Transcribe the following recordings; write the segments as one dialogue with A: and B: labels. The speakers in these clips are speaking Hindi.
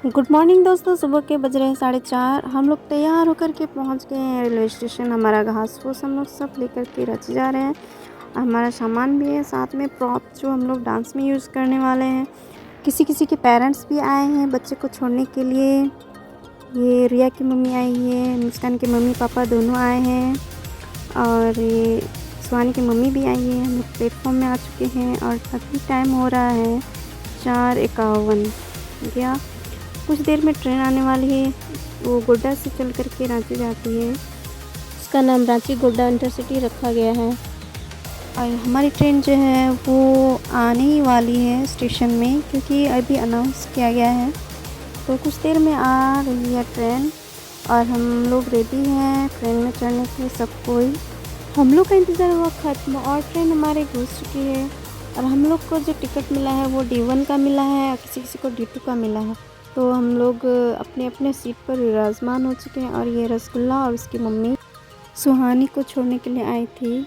A: गुड मॉर्निंग दोस्तों। सुबह के बज रहे हैं 4:30। हम लोग तैयार होकर के पहुंच गए हैं रेलवे स्टेशन। हमारा घास फूस हम लोग सब लेकर के रांची जा रहे हैं। हमारा सामान भी है साथ में, प्रॉप जो हम लोग डांस में यूज़ करने वाले हैं। किसी किसी के पेरेंट्स भी आए हैं बच्चे को छोड़ने के लिए। ये रिया की मम्मी आई है, मुस्कान के मम्मी पापा दोनों आए हैं, और ये सुहानी की मम्मी भी आई है। हम लोग प्लेटफॉर्म में आ चुके हैं और अभी टाइम हो रहा है 4:51 गया। कुछ देर में ट्रेन आने वाली है, वो गोड्डा से चल कर के रांची जाती है। उसका नाम रांची गोड्डा इंटरसिटी रखा गया है। और हमारी ट्रेन जो है वो आने ही वाली है स्टेशन में, क्योंकि अभी अनाउंस किया गया है। तो कुछ देर में आ रही है ट्रेन और हम लोग रेडी हैं ट्रेन में चढ़ने के लिए। सब कोई हम लोग का इंतज़ार हुआ ख़त्म और ट्रेन हमारे घुस चुकी है। और हम लोग को जो टिकट मिला है वो D1 का मिला है और किसी किसी को D2 का मिला है। तो हम लोग अपने अपने सीट पर विराजमान हो चुके हैं। और ये रसगुल्ला और उसकी मम्मी सुहानी को छोड़ने के लिए आई थी।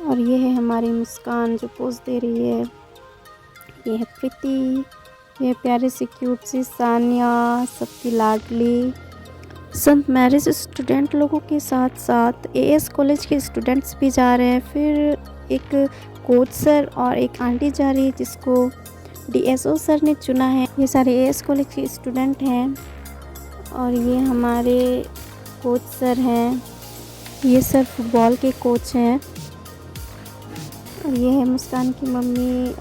A: और ये है हमारी मुस्कान जो पोज दे रही है। ये है प्रीति, ये प्यारी सी क्यूट सी सानिया, सबकी लाडली। सब मैरिज स्टूडेंट लोगों के साथ साथ AS कॉलेज के स्टूडेंट्स भी जा रहे हैं। फिर एक कोच सर और एक आंटी जा रही है जिसको DSO सर ने चुना है। ये सारे AS कॉलेज के स्टूडेंट हैं। और ये हमारे कोच सर हैं, ये सर फुटबॉल के कोच हैं। और ये है मुस्कान की मम्मी।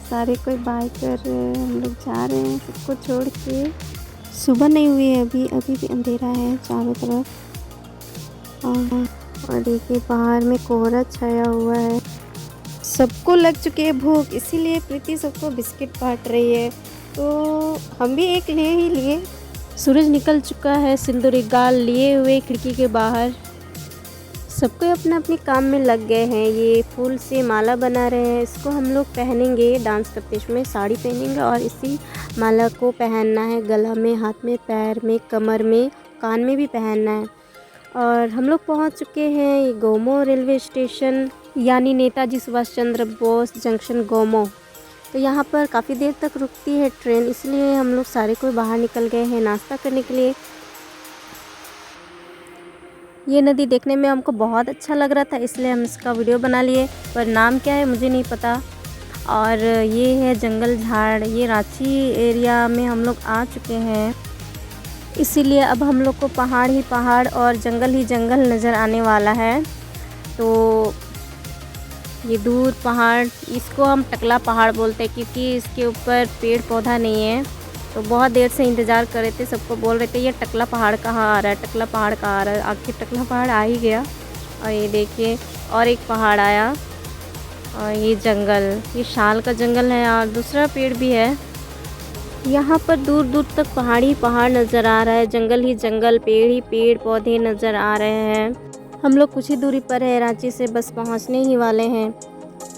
A: सारे कोई बाय कर हम लोग जा रहे हैं सबको छोड़ के। सुबह नहीं हुई है अभी भी अंधेरा है चारों तरफ। और देखिए बाहर में कोहरा छाया हुआ है। सबको लग चुकी है भूख, इसीलिए प्रीति सबको बिस्किट बांट रही है। तो हम भी एक ले ही लिए। सूरज निकल चुका है सिंदूरी गाल लिए हुए खिड़की के बाहर। सबको अपने अपने काम में लग गए हैं। ये फूल से माला बना रहे हैं, इसको हम लोग पहनेंगे डांस करते समय। साड़ी पहनेंगे और इसी माला को पहनना है गला में, हाथ में, पैर में, कमर में, कान में भी पहनना है। और हम लोग पहुंच चुके हैं ये गोमो रेलवे स्टेशन, यानी नेताजी सुभाष चंद्र बोस जंक्शन गोमो। तो यहाँ पर काफ़ी देर तक रुकती है ट्रेन, इसलिए हम लोग सारे कोई बाहर निकल गए हैं नाश्ता करने के लिए। ये नदी देखने में हमको बहुत अच्छा लग रहा था, इसलिए हम इसका वीडियो बना लिए, पर नाम क्या है मुझे नहीं पता। और ये है जंगल झाड़। ये रांची एरिया में हम लोग आ चुके हैं, इसीलिए अब हम लोग को पहाड़ ही पहाड़ और जंगल ही जंगल नज़र आने वाला है। तो ये दूर पहाड़, इसको हम टकला पहाड़ बोलते हैं क्योंकि इसके ऊपर पेड़ पौधा नहीं है। तो बहुत देर से इंतज़ार कर रहे थे, सबको बोल रहे थे ये टकला पहाड़ कहाँ आ रहा है, टकला पहाड़ कहाँ आ रहा है। आखिर टकला पहाड़ आ ही गया। और ये देखिए और एक पहाड़ आया। और ये जंगल, ये शाल का जंगल है और दूसरा पेड़ भी है। यहाँ पर दूर दूर तक पहाड़ ही पहाड़ नज़र आ रहा है, जंगल ही जंगल, पेड़ ही पेड़ पौधे नज़र आ रहे हैं। हम लोग कुछ ही दूरी पर है रांची से, बस पहुँचने ही वाले हैं।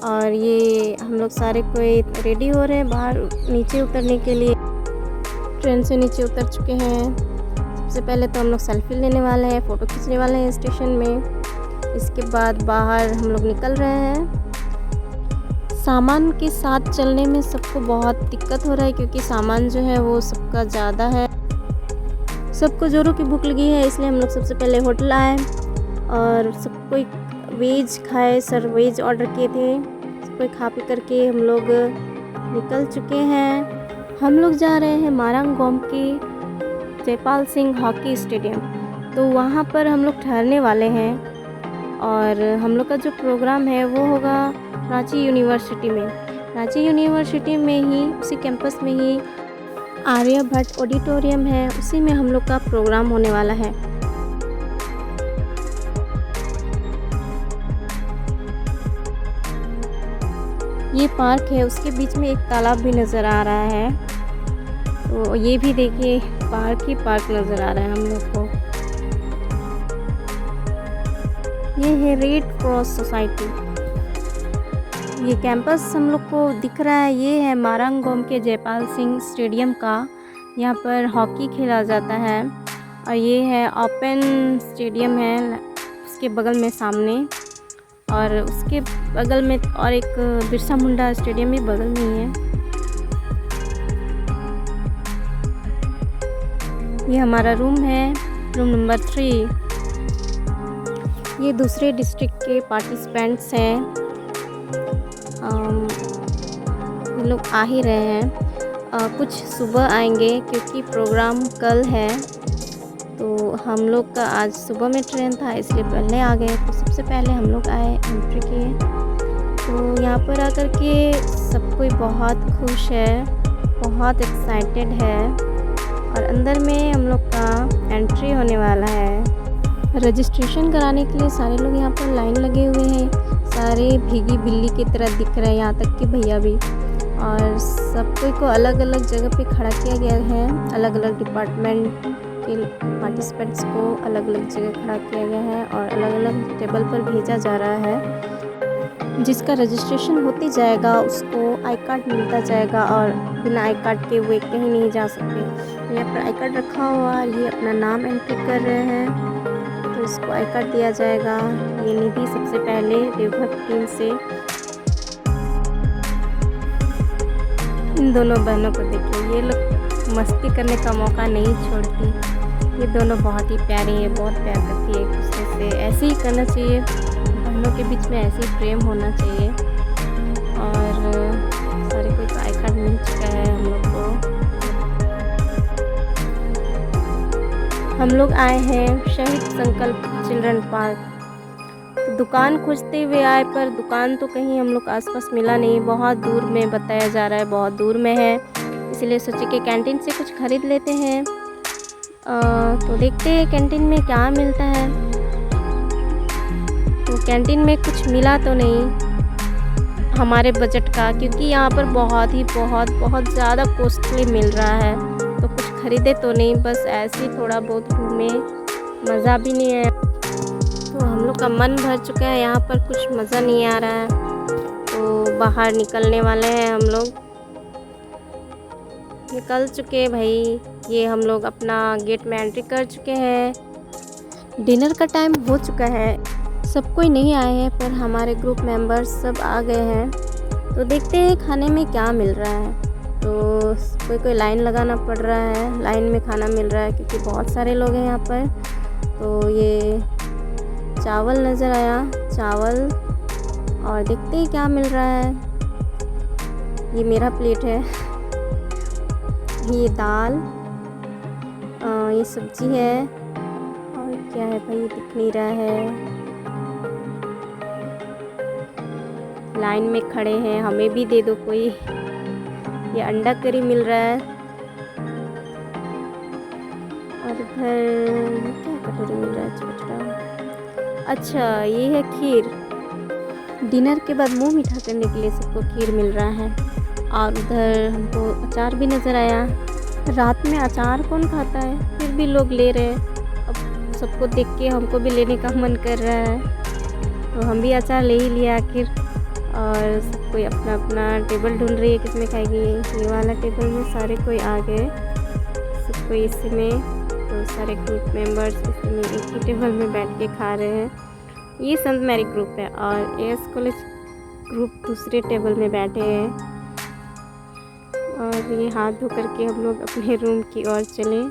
A: और ये हम लोग सारे कोई रेडी हो रहे हैं बाहर नीचे उतरने के लिए। ट्रेन से नीचे उतर चुके हैं। सबसे पहले तो हम लोग सेल्फी लेने वाले हैं, फ़ोटो खींचने वाले हैं स्टेशन में। इसके बाद बाहर हम लोग निकल रहे हैं। सामान के साथ चलने में सबको बहुत दिक्कत हो रहा है क्योंकि सामान जो है वो सबका ज़्यादा है। सबको जोरों की भूख लगी है, इसलिए हम लोग सबसे पहले होटल आए और सब कोई वेज खाए। सर वेज ऑर्डर किए थे, सब कोई खा पी करके हम लोग निकल चुके हैं। हम लोग जा रहे हैं मारंग गोम की जयपाल सिंह हॉकी स्टेडियम। तो वहाँ पर हम लोग ठहरने वाले हैं। और हम लोग का जो प्रोग्राम है वो होगा रांची यूनिवर्सिटी में। रांची यूनिवर्सिटी में ही, उसी कैंपस में ही आर्यभट्ट ऑडिटोरियम है, उसी में हम लोग का प्रोग्राम होने वाला है। ये पार्क है, उसके बीच में एक तालाब भी नज़र आ रहा है। तो ये भी देखिए पार्क ही पार्क नज़र आ रहा है हम लोग को। ये है रेड क्रॉस सोसाइटी। ये कैंपस हम लोग को दिख रहा है, ये है मारंग गोम के जयपाल सिंह स्टेडियम का। यहाँ पर हॉकी खेला जाता है। और ये है ओपन स्टेडियम है उसके बगल में सामने। और उसके बगल में और एक बिरसा मुंडा स्टेडियम भी बगल में ही है। ये हमारा रूम है, रूम नंबर 3। ये दूसरे डिस्ट्रिक्ट के पार्टिसिपेंट्स हैं। ये लोग आ ही रहे हैं। कुछ सुबह आएंगे क्योंकि प्रोग्राम कल है। तो हम लोग का आज सुबह में ट्रेन था, इसलिए पहले आ गए। तो सबसे पहले हम लोग आए, एंट्री किए। तो यहाँ पर आकर के सब कोई बहुत खुश है, बहुत एक्साइटेड है। और अंदर में हम लोग का एंट्री होने वाला है। रजिस्ट्रेशन कराने के लिए सारे लोग यहाँ पर लाइन लगे हुए हैं। सारे भीगी बिल्ली की तरह दिख रहे हैं, यहाँ तक कि भैया भी। और सब कोई को अलग अलग जगह पे खड़ा किया गया है। अलग अलग डिपार्टमेंट के पार्टिसिपेंट्स को अलग अलग जगह खड़ा किया गया है और अलग अलग टेबल पर भेजा जा रहा है। जिसका रजिस्ट्रेशन होते जाएगा उसको आई कार्ड मिलता जाएगा और बिना आई कार्ड के वे कहीं नहीं जा सकते। यहाँ पर आई कार्ड रखा हुआ, ये अपना नाम एंट्री कर रहे हैं तो इसको आई कार्ड दिया जाएगा। ये निधि सबसे पहले देवघर टीम से। इन दोनों बहनों को देखिए, ये लोग मस्ती करने का मौका नहीं छोड़ती। ये दोनों बहुत ही प्यारी है, बहुत प्यार करती है एक दूसरे से। ऐसे ही करना चाहिए, बहनों के बीच में ऐसे ही प्रेम होना चाहिए। और सारे कोई का आई कार्ड मिल चुका है हम लोग को। हम लोग आए हैं शहीद संकल्प चिल्ड्रन पार्क। दुकान खोजते हुए आए पर दुकान तो कहीं हम लोग आसपास मिला नहीं। बहुत दूर में बताया जा रहा है, बहुत दूर में है। इसलिए सोचे कि कैंटीन से कुछ खरीद लेते हैं। तो देखते हैं कैंटीन में क्या मिलता है। तो कैंटीन में कुछ मिला तो नहीं हमारे बजट का, क्योंकि यहाँ पर बहुत ज़्यादा कॉस्टली मिल रहा है। तो कुछ खरीदे तो नहीं, बस ऐसे ही थोड़ा बहुत घूमे, मज़ा भी नहीं है। तो हम लोग का मन भर चुका है, यहाँ पर कुछ मज़ा नहीं आ रहा है। तो बाहर निकलने वाले हैं हम लोग। निकल चुके भाई, ये हम लोग अपना गेट में एंट्री कर चुके हैं। डिनर का टाइम हो चुका है। सब कोई नहीं आए हैं पर हमारे ग्रुप मेंबर्स सब आ गए हैं। तो देखते हैं खाने में क्या मिल रहा है। तो कोई लाइन लगाना पड़ रहा है, लाइन में खाना मिल रहा है क्योंकि बहुत सारे लोग हैं यहाँ पर। तो ये चावल नज़र आया, चावल। और देखते हैं क्या मिल रहा है। ये मेरा प्लेट है। ये दाल, ये सब्जी है। और क्या है भाई, ये दिख नहीं रहा है। लाइन में खड़े हैं, हमें भी दे दो कोई। ये अंडा करी मिल रहा है। और इधर क्या कटोरी मिल रहा है, छोटा। अच्छा, ये है खीर। डिनर के बाद मुंह मीठा करने के लिए सबको खीर मिल रहा है। और उधर हमको अचार भी नज़र आया। रात में अचार कौन खाता है, फिर भी लोग ले रहे हैं। अब सबको देख के हमको भी लेने का मन कर रहा है, तो हम भी अचार ले ही लिया आखिर। और सब कोई अपना अपना टेबल ढूंढ रही है, किसमें खाएगी। ये वाला टेबल में सारे कोई आ गए, सब कोई इसी में। तो सारे ग्रुप मेंबर्स इसी में एक ही टेबल में बैठ के खा रहे हैं। ये संत मैरी ग्रुप है और एस कॉलेज ग्रुप दूसरे टेबल में बैठे हैं। और ये हाथ धो करके हम लोग अपने रूम की ओर चले।